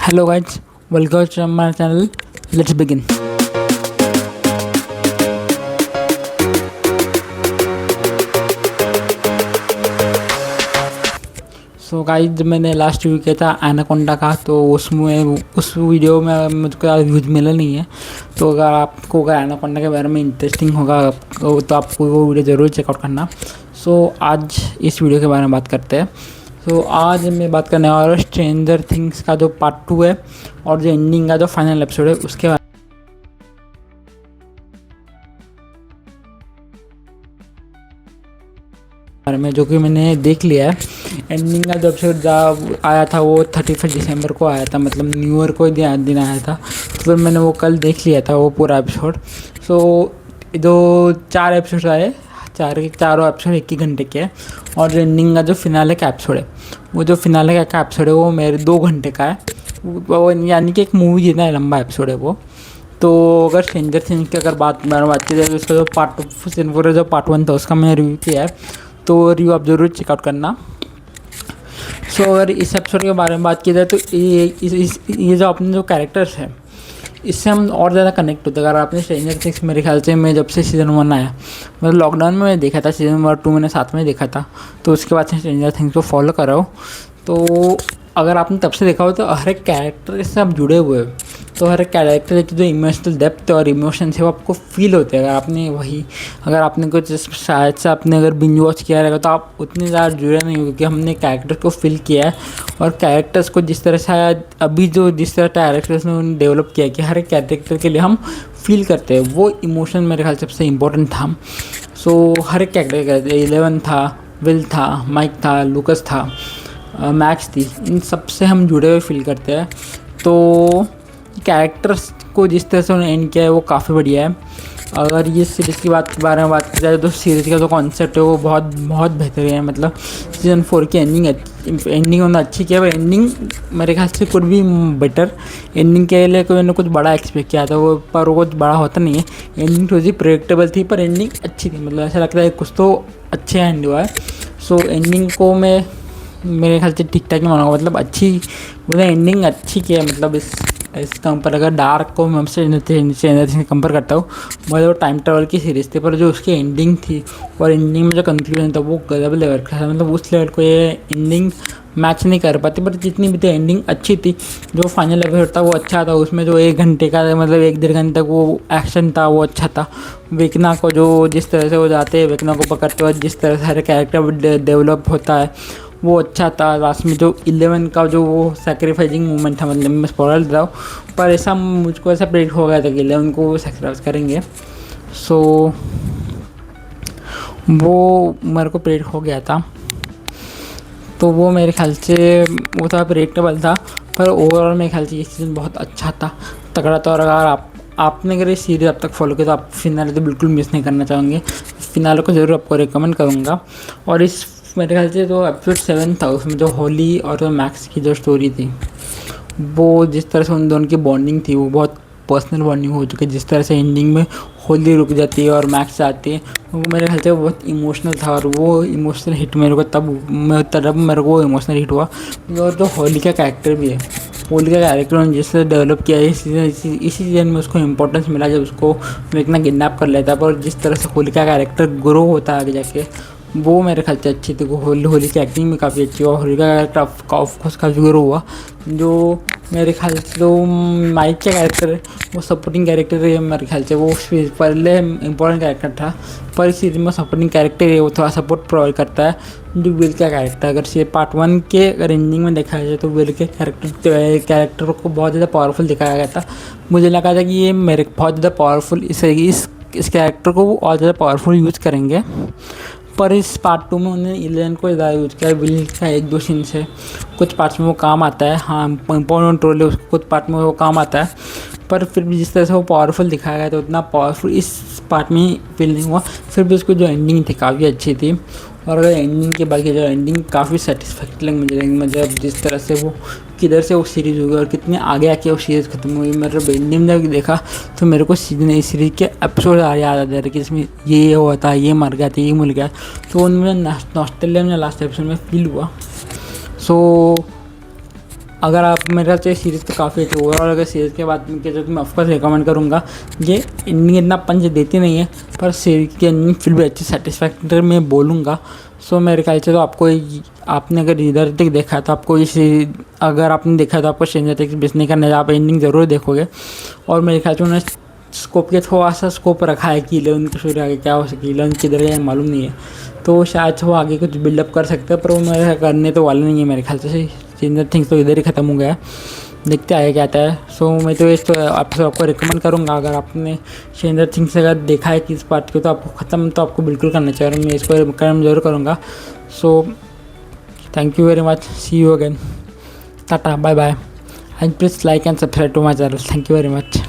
Hello guys, welcome to my channel. Let's begin. So guys, जब मैंने last video किया था एनाकोंडा का, तो उसमें उस वीडियो में मुझको ज़्यादा व्यूज़ मिला नहीं है। तो अगर एनाकोंडा के बारे में इंटरेस्टिंग होगा तो आपको वो वीडियो ज़रूर चेकआउट करना। सो आज इस वीडियो के बारे में बात करते हैं। सो आज मैं बात करने वाला हूँ स्ट्रेंजर थिंग्स का जो पार्ट 2 है और जो एंडिंग का जो फाइनल एपिसोड है उसके बारे में, जो कि मैंने देख लिया है। एंडिंग का जो एपिसोड आया था वो 31 दिसंबर को आया था, मतलब न्यू ईयर को दिन आया था। तो फिर मैंने वो कल देख लिया था वो पूरा एपिसोड। सो जो 4 एपिसोड आए, चारों एपिसोड 1 घंटे के हैं। और एंडिंग का जो फिनाले का एपिसोड है, वो जो फिनाले का एपिसोड है वो मेरे 2 घंटे का है। वो यानी कि एक मूवी जितना लंबा एपिसोड है वो। तो अगर स्ट्रेंजर थिंग्स की अगर बात की जाए तो उसका जो पार्ट 1 था उसका मैंने रिव्यू किया है, तो रिव्यू आप ज़रूर चेकआउट करना। सो अगर इस एपिसोड के बारे में बात की जाए तो ये जो अपने जो कैरेक्टर्स हैं, इससे हम और ज़्यादा कनेक्ट होते हैं। अगर आपने स्ट्रेंजर थिंग्स, मेरे ख्याल से मैं जब से सीज़न 1 आया, मतलब लॉकडाउन में मैं देखा था, सीज़न 1 2 मैंने साथ में देखा था, तो उसके बाद से स्ट्रेंजर थिंग्स को फॉलो कर रहा हूँ। तो अगर आपने तब से देखा हो तो हर एक कैरेक्टर से आप जुड़े हुए हो, तो हर एक कैरेक्टर की जो इमोशनल डेप्थ और इमोशंस है वो आपको फील होते हैं। अगर आपने कुछ शायद से आपने अगर बिंज वॉच किया रहेगा तो आप उतने ज़्यादा जुड़े नहीं हो, क्योंकि हमने कैरेक्टर को फील किया है। और कैरेक्टर्स को जिस तरह शायद अभी जिस तरह कैरेक्टर्स ने डेवलप किया है कि हर एक कैरेक्टर के लिए हम फील करते हैं, वो इमोशन मेरे ख्याल से सबसे इम्पोर्टेंट था। सो हर एक कैरेक्टर, 11 था, विल था, माइक था, लूकस था, मैक्स थी, इन सब से हम जुड़े हुए फील करते हैं। तो कैरेक्टर्स को जिस तरह से उन्होंने एंड किया है वो काफ़ी बढ़िया है। अगर ये सीरीज़ की बारे में बात की जाए तो सीरीज़ का जो कॉन्सेप्ट है वो बहुत बहुत बेहतरीन है। मतलब सीज़न 4 की एंडिंग उन्होंने अच्छी किया, पर एंडिंग मेरे ख्याल से कुछ भी बेटर। एंडिंग के लिए कोई मैंने कुछ बड़ा एक्सपेक्ट किया था वो, पर वो कुछ बड़ा होता नहीं है। एंडिंग थोड़ी सी प्रेडिक्टेबल थी, पर एंडिंग अच्छी थी। मतलब ऐसा लगता है कुछ तो अच्छे एंड हुआ है। सो एंडिंग को मैं मेरे ख्याल से ठीक ठाक ही मानूंगा, मतलब अच्छी, मतलब एंडिंग अच्छी की है। मतलब इस कंपेयर अगर डार्क को मैं हमसे कंपेयर करता हूँ, मतलब वो टाइम ट्रैवल की सीरीज़ थी, पर जो उसकी एंडिंग थी और एंडिंग में जो कंक्लूजन था वो गजब लेवल का था। मतलब उस लेवल को ये एंडिंग मैच नहीं कर पाती, पर जितनी भी थी एंडिंग अच्छी थी। जो फाइनल एपिसोड था वो अच्छा था, उसमें जो 1 घंटे का, मतलब 1 घंटे तक वो एक्शन था वो अच्छा था। वेकना को जो जिस तरह से वो जाते हैं, वेकना को पकड़ते हुए जिस तरह से हर कैरेक्टर डेवलप होता है वो अच्छा था। लास्ट में जो 11 का जो वो सैक्रिफाइसिंग मूवमेंट था, मतलब मैं स्पॉइलर दे रहा हूँ, पर ऐसा मुझको ऐसा प्रेडिक्ट हो गया था कि 11 को सैक्रिफाइस करेंगे। सो वो मेरे को प्रेडिक्ट हो गया था, तो वो मेरे ख्याल से वो थोड़ा प्रेडिक्टेबल था। पर ओवरऑल मेरे ख्याल से ये सीज़न बहुत अच्छा था, तगड़ा था। और अगर आपने अगर ये सीरीज़ अब तक फॉलो किया तो आप फिनाले तो बिल्कुल मिस नहीं करना चाहेंगे। फिनाले को ज़रूर आपको रिकमेंड करूँगा। और इस मेरे ख्याल से जो एपिसोड 7 था उसमें जो होली और मैक्स की जो स्टोरी थी, वो जिस तरह से उन दोनों की बॉन्डिंग थी वो बहुत पर्सनल बॉन्डिंग हो चुकी है। जिस तरह से एंडिंग में होली रुक जाती है और मैक्स आती है, वो मेरे ख्याल से बहुत इमोशनल था। और वो इमोशनल हिट मेरे को तब मेरे को इमोशनल हिट हुआ। और जो होली का कैरेक्टर भी है, होली का कैरेक्टर उन्होंने जिस तरह डेवलप किया है इसी सीजन में उसको इम्पोर्टेंस मिला जब उसको वेकना किडनैप कर लेता है। पर जिस तरह से होली का कैरेक्टर ग्रो होता है आगे जाके, वो मेरे ख्याल से अच्छी थी। होली की एक्टिंग भी काफ़ी अच्छी हुआ, होली का कैरेक्टर ऑफकोर्स काफ़ी ग्रो हुआ। जो मेरे ख्याल से जो माइक का कैरेक्टर है वो सपोर्टिंग कैरेक्टर है। मेरे ख्याल से वो पहले इम्पोर्टेंट कैरेक्टर था, पर इस सीरीज में सपोर्टिंग कैरेक्टर है, वो थोड़ा सपोर्ट प्रोवाइड करता है। जो विल का कैरेक्टर, अगर से पार्ट 1 के अगर एंडिंग में देखा जाए तो विल के कैरेक्टर को बहुत ज़्यादा पावरफुल दिखाया गया था। मुझे लगा था कि ये मेरे बहुत ज़्यादा पावरफुल इस कैरेक्टर को और ज़्यादा पावरफुल यूज़ करेंगे, पर इस पार्ट 2 में उन्होंने 11 को ज़्यादा यूज़ किया। विल का 1-2 सीन से कुछ पार्ट्स में वो काम आता है, हाँ इम्पोर्टेंट रोल है उसको, कुछ पार्ट में वो काम आता है। पर फिर भी जिस तरह से वो पावरफुल दिखाया गया तो उतना पावरफुल इस पार्ट में फील नहीं हुआ। फिर भी उसकी जो एंडिंग थी काफ़ी अच्छी थी। और अगर एंडिंग के बाकी जो एंडिंग काफ़ी सेटिस्फैक्टरी लगी मुझे, मतलब जिस तरह से वो किधर से वो सीरीज़ हुई और कितने आगे आके वो सीरीज़ खत्म हुई। मतलब एंडिंग जब देखा तो मेरे को सीरीज़ के एपिसोड याद आ जा रहे कि इसमें ये हुआ था, ये मर गया था, ये मिल गया, तो उनमें नॉस्टैल्जिया में लास्ट एपिसोड में फील हुआ। सो अगर आप मेरे ख्याल से सीरीज़ तो काफ़ी अच्छी ओवरऑल अगर सीरीज़ के बात में किया जाए तो मैं ऑफकोर्स रिकमेंड करूँगा। ये एंडिंग इतना पंच देती नहीं है पर सीरीज़ की एंडिंग फिर भी अच्छी सेटिस्फैक्टरी मैं बोलूँगा। सो मेरे ख्याल से तो आपको आपने अगर इधर तक देखा तो आपको अगर आपने देखा तो आपको स्ट्रेंजर थिंग्स मिस नहीं करना है, आप एंडिंग ज़रूर देखोगे। और मेरे ख्याल से उन्होंने स्कोप के थोड़ा सा स्कोप रखा है कि इलेवन के स्टोरी आगे क्या हो सके, इलेवन किधर गए मालूम नहीं है, तो शायद से वो आगे कुछ बिल्डअप कर सकते हैं पर वो मेरे करने तो वाले नहीं है मेरे ख्याल से। स्ट्रेंजर थिंग्स तो इधर ही ख़त्म हो गया, देखते आगे क्या आता है। सो मैं तो इस एपिसोड आपको रिकमेंड करूँगा। अगर आपने स्ट्रेंजर थिंग्स अगर देखा है किस पार्ट को तो आपको ख़त्म तो आपको बिल्कुल करना चाहिए और मैं इसको रिकमेंड जरूर करूँगा। So thank you very much, see you again, tata bye bye, and please like and subscribe to my channel. Thank you very much.